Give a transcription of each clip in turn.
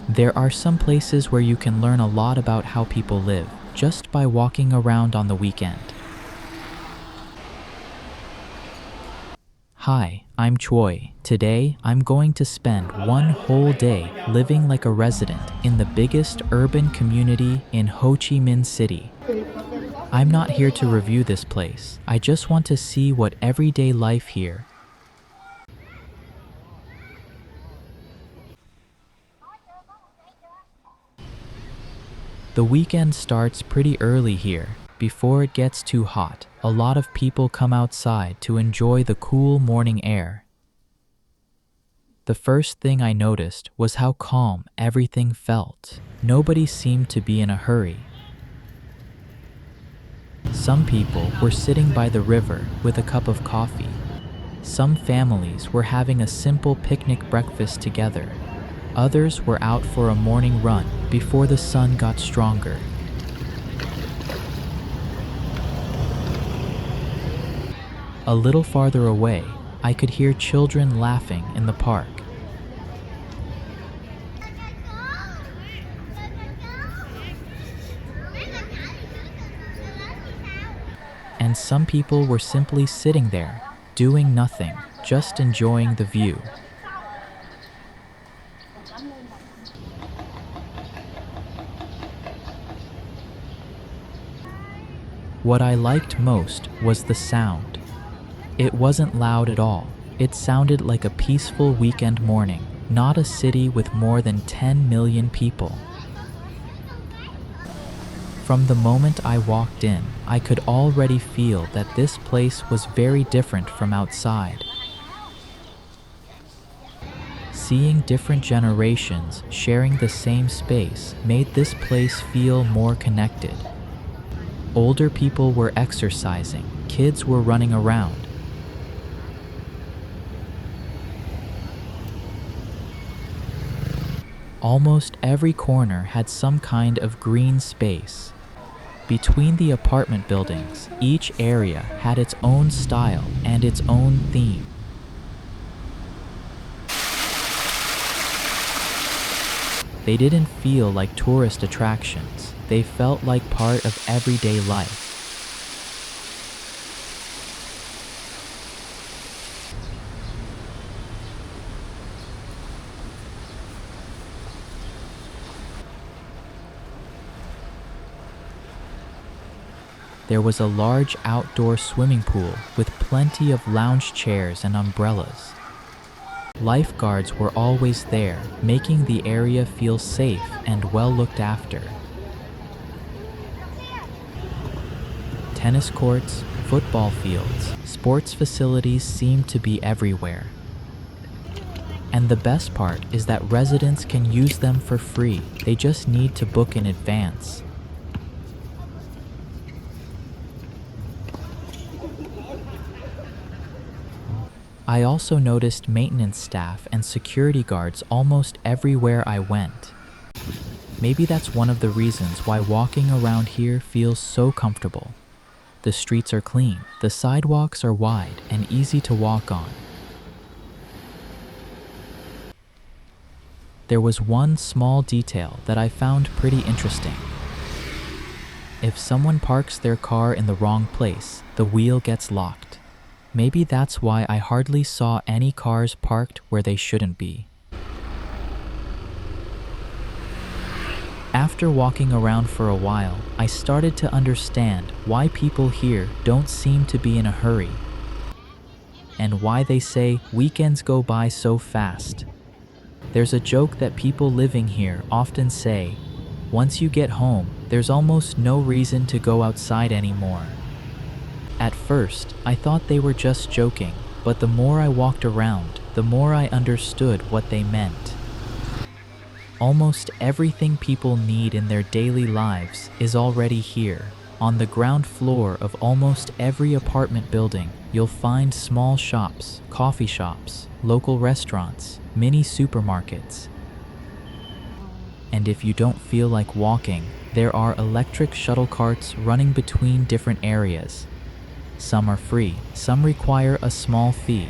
There are some places where you can learn a lot about how people live just by walking around on the weekend. Hi, I'm Chuoi. Today, I'm going to spend one whole day living like a resident in the biggest urban community in Ho Chi Minh City. I'm not here to review this place. I just want to see what everyday life here. The weekend starts pretty early here. Before it gets too hot, a lot of people come outside to enjoy the cool morning air. The first thing I noticed was how calm everything felt. Nobody seemed to be in a hurry. Some people were sitting by the river with a cup of coffee. Some families were having a simple picnic breakfast together. Others were out for a morning run before the sun got stronger. A little farther away, I could hear children laughing in the park. And some people were simply sitting there, doing nothing, just enjoying the view. What I liked most was the sound. It wasn't loud at all. It sounded like a peaceful weekend morning, not a city with more than 10 million people. From the moment I walked in, I could already feel that this place was very different from outside. Seeing different generations sharing the same space made this place feel more connected. Older people were exercising, kids were running around. Almost every corner had some kind of green space. Between the apartment buildings, each area had its own style and its own theme. They didn't feel like tourist attractions. They felt like part of everyday life. There was a large outdoor swimming pool with plenty of lounge chairs and umbrellas. Lifeguards were always there, making the area feel safe and well looked after. Tennis courts, football fields, sports facilities seemed to be everywhere. And the best part is that residents can use them for free. They just need to book in advance. I also noticed maintenance staff and security guards almost everywhere I went. Maybe that's one of the reasons why walking around here feels so comfortable. The streets are clean, the sidewalks are wide and easy to walk on. There was one small detail that I found pretty interesting. If someone parks their car in the wrong place, the wheel gets locked. Maybe that's why I hardly saw any cars parked where they shouldn't be. After walking around for a while, I started to understand why people here don't seem to be in a hurry, and why they say weekends go by so fast. There's a joke that people living here often say, once you get home, there's almost no reason to go outside anymore. At first, I thought they were just joking, but the more I walked around, the more I understood what they meant. Almost everything people need in their daily lives is already here. On the ground floor of almost every apartment building, you'll find small shops, coffee shops, local restaurants, mini supermarkets. And if you don't feel like walking, there are electric shuttle carts running between different areas. Some are free, some require a small fee.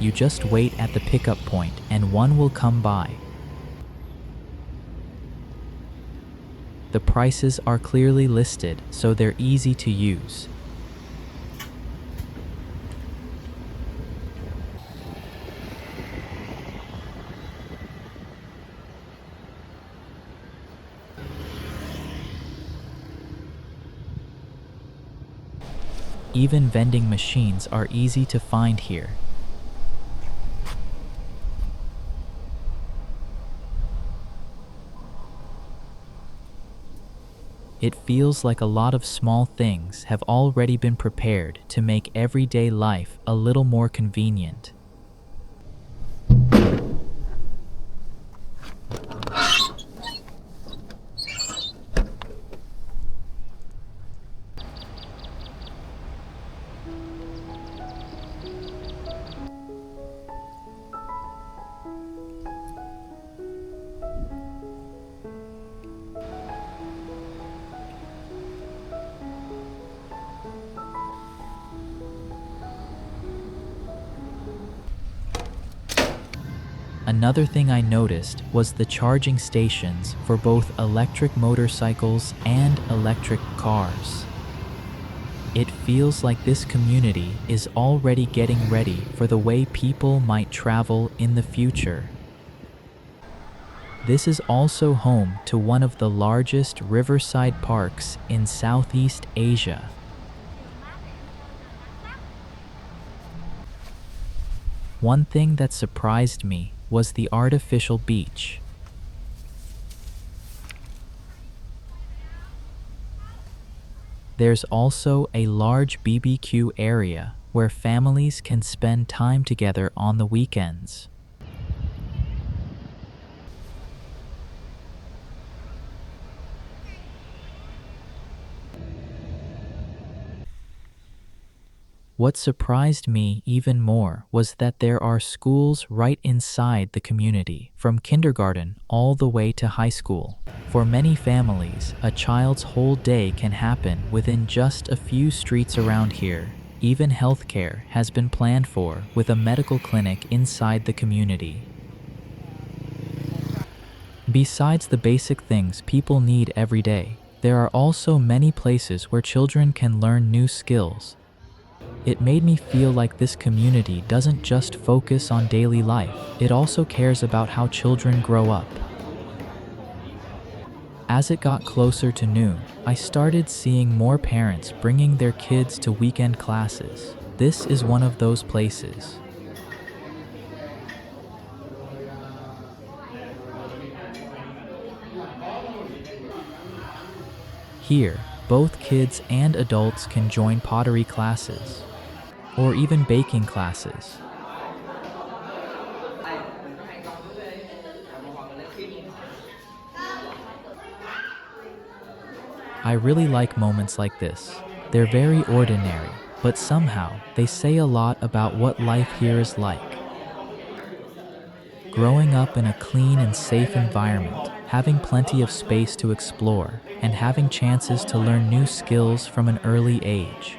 You just wait at the pickup point and one will come by. The prices are clearly listed, so they're easy to use. Even vending machines are easy to find here. It feels like a lot of small things have already been prepared to make everyday life a little more convenient. Another thing I noticed was the charging stations for both electric motorcycles and electric cars. It feels like this community is already getting ready for the way people might travel in the future. This is also home to one of the largest riverside parks in Southeast Asia. One thing that surprised me was the artificial beach. There's also a large BBQ area where families can spend time together on the weekends. What surprised me even more was that there are schools right inside the community, from kindergarten all the way to high school. For many families, a child's whole day can happen within just a few streets around here. Even healthcare has been planned for, with a medical clinic inside the community. Besides the basic things people need every day, there are also many places where children can learn new skills. It made me feel like this community doesn't just focus on daily life, it also cares about how children grow up. As it got closer to noon, I started seeing more parents bringing their kids to weekend classes. This is one of those places. Here, both kids and adults can join pottery classes, or even baking classes. I really like moments like this. They're very ordinary, but somehow they say a lot about what life here is like. Growing up in a clean and safe environment, having plenty of space to explore, and having chances to learn new skills from an early age.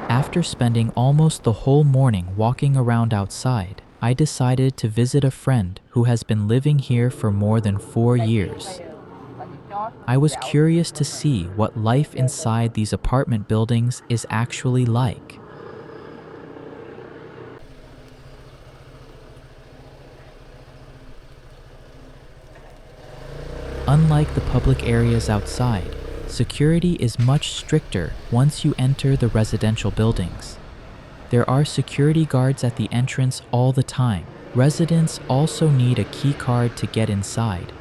After spending almost the whole morning walking around outside, I decided to visit a friend who has been living here for more than 4 years. I was curious to see what life inside these apartment buildings is actually like. Unlike the public areas outside, security is much stricter once you enter the residential buildings. There are security guards at the entrance all the time. Residents also need a key card to get inside.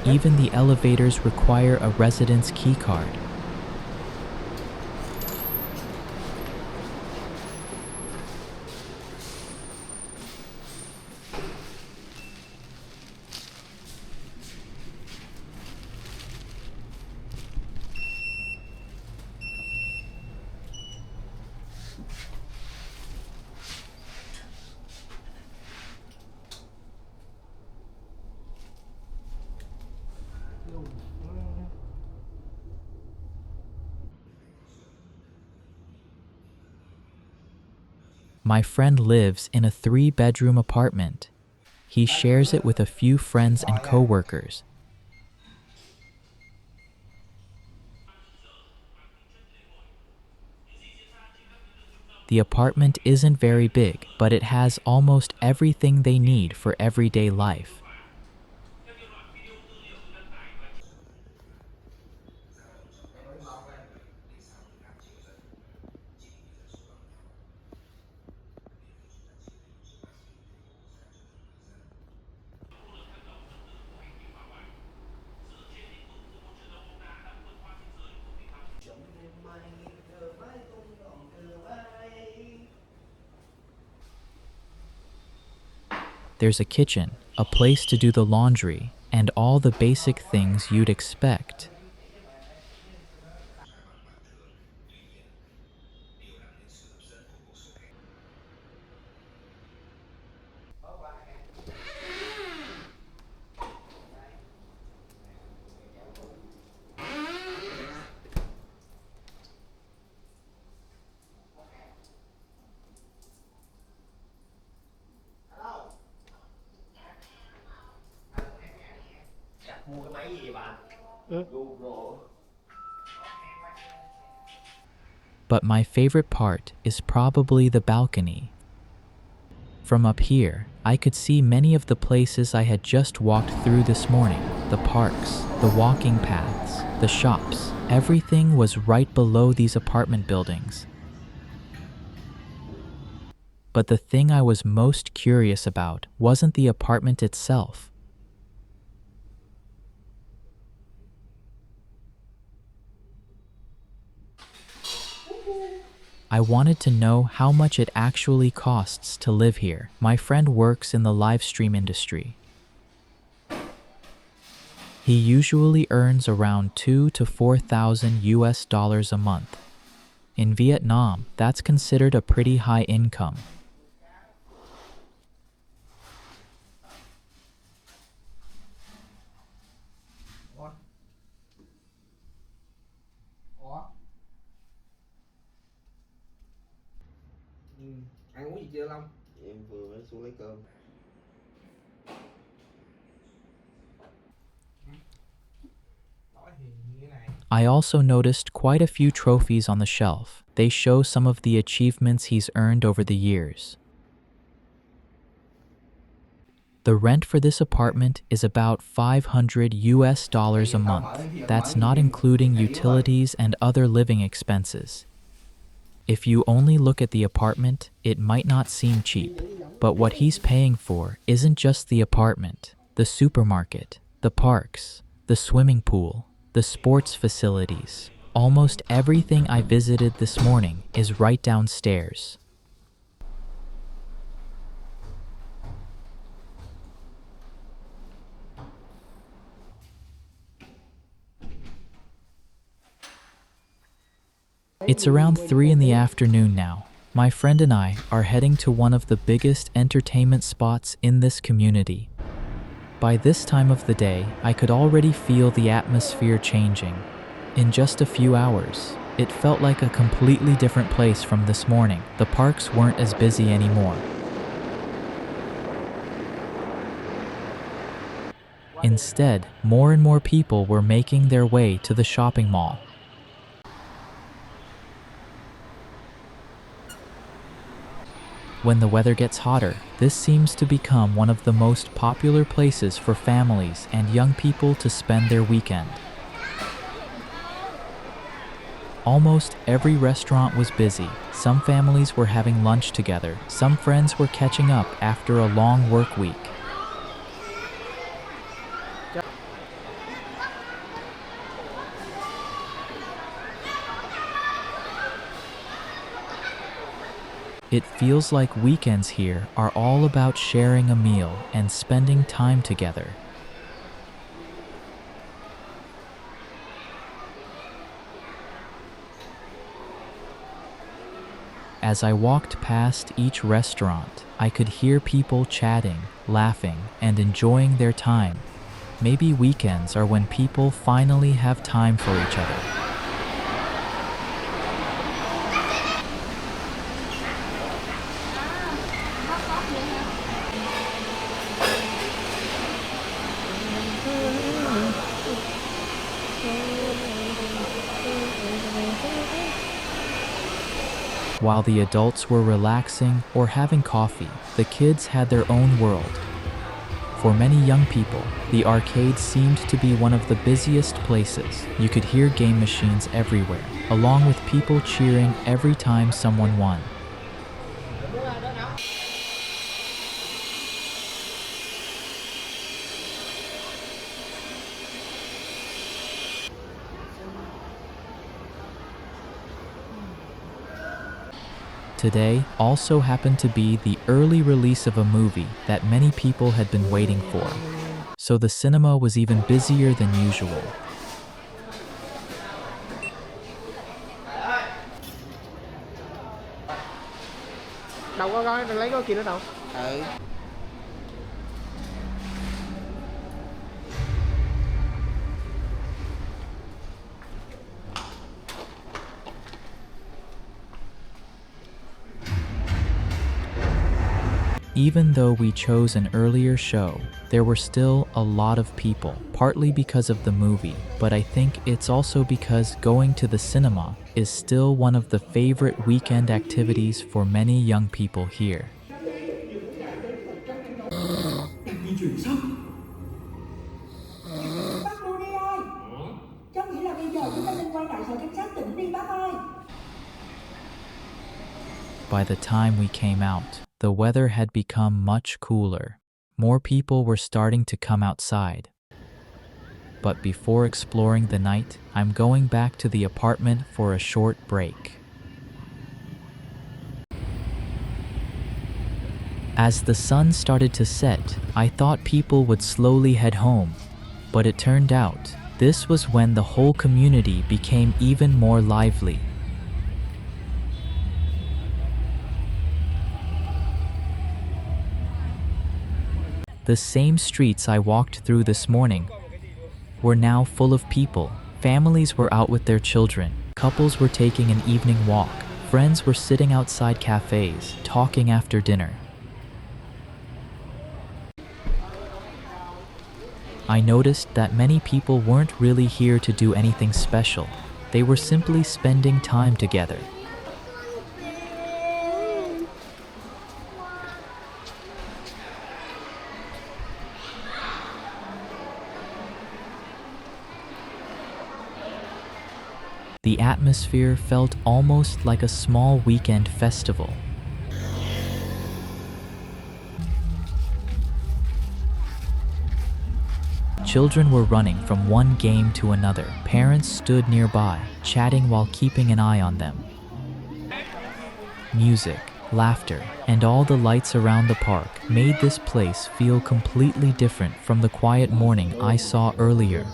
Even the elevators require a resident's key card. My friend lives in a 3-bedroom apartment. He shares it with a few friends and coworkers. The apartment isn't very big, but it has almost everything they need for everyday life. There's a kitchen, a place to do the laundry, and all the basic things you'd expect. But my favorite part is probably the balcony. From up here, I could see many of the places I had just walked through this morning. The parks, the walking paths, the shops. Everything was right below these apartment buildings. But the thing I was most curious about wasn't the apartment itself. I wanted to know how much it actually costs to live here. My friend works in the live stream industry. He usually earns around $2,000 to $4,000 a month. In Vietnam, that's considered a pretty high income. Ăn uống gì chưa Long? Em vừa mới xuống lấy cơm. I also noticed quite a few trophies on the shelf. They show some of the achievements he's earned over the years. The rent for this apartment is about $500 a month. That's not including utilities and other living expenses. If you only look at the apartment, it might not seem cheap. But what he's paying for isn't just the apartment, the supermarket, the parks, the swimming pool, the sports facilities. Almost everything I visited this morning is right downstairs. It's around 3 in the afternoon now. My friend and I are heading to one of the biggest entertainment spots in this community. By this time of the day, I could already feel the atmosphere changing. In just a few hours, it felt like a completely different place from this morning. The parks weren't as busy anymore. Instead, more and more people were making their way to the shopping mall. When the weather gets hotter, this seems to become one of the most popular places for families and young people to spend their weekend. Almost every restaurant was busy. Some families were having lunch together. Some friends were catching up after a long work week. It feels like weekends here are all about sharing a meal and spending time together. As I walked past each restaurant, I could hear people chatting, laughing, and enjoying their time. Maybe weekends are when people finally have time for each other. While the adults were relaxing or having coffee, the kids had their own world. For many young people, the arcade seemed to be one of the busiest places. You could hear game machines everywhere, along with people cheering every time someone won. Today also happened to be the early release of a movie that many people had been waiting for. So the cinema was even busier than usual. Đâu có gói, lấy gói kia nữa đâu. Even though we chose an earlier show, there were still a lot of people, partly because of the movie, but I think it's also because going to the cinema is still one of the favorite weekend activities for many young people here. By the time we came out, the weather had become much cooler. More people were starting to come outside. But before exploring the night, I'm going back to the apartment for a short break. As the sun started to set, I thought people would slowly head home. But it turned out, this was when the whole community became even more lively. The same streets I walked through this morning were now full of people. Families were out with their children. Couples were taking an evening walk. Friends were sitting outside cafes, talking after dinner. I noticed that many people weren't really here to do anything special. They were simply spending time together. The atmosphere felt almost like a small weekend festival. Children were running from one game to another. Parents stood nearby, chatting while keeping an eye on them. Music, laughter, and all the lights around the park made this place feel completely different from the quiet morning I saw earlier.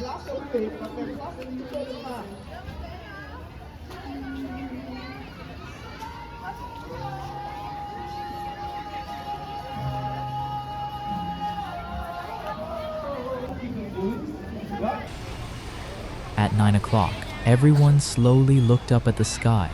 At 9 o'clock, everyone slowly looked up at the sky.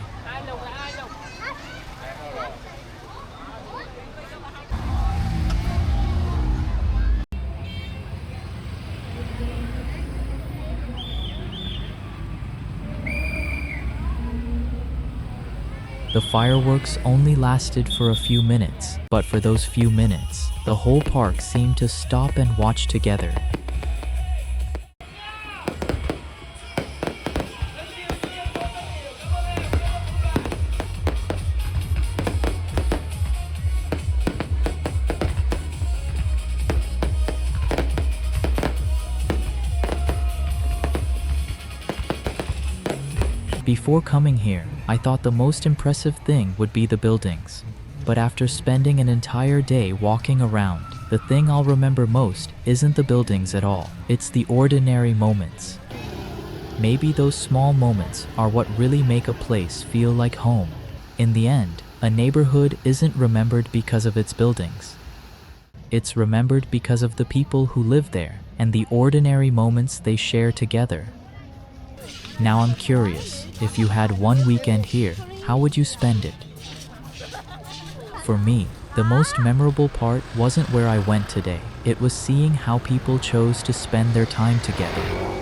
The fireworks only lasted for a few minutes, but for those few minutes, the whole park seemed to stop and watch together. Before coming here, I thought the most impressive thing would be the buildings. But after spending an entire day walking around, the thing I'll remember most isn't the buildings at all. It's the ordinary moments. Maybe those small moments are what really make a place feel like home. In the end, a neighborhood isn't remembered because of its buildings. It's remembered because of the people who live there and the ordinary moments they share together. Now I'm curious, if you had one weekend here, how would you spend it? For me, The most memorable part wasn't where I went today. It was seeing how people chose to spend their time together.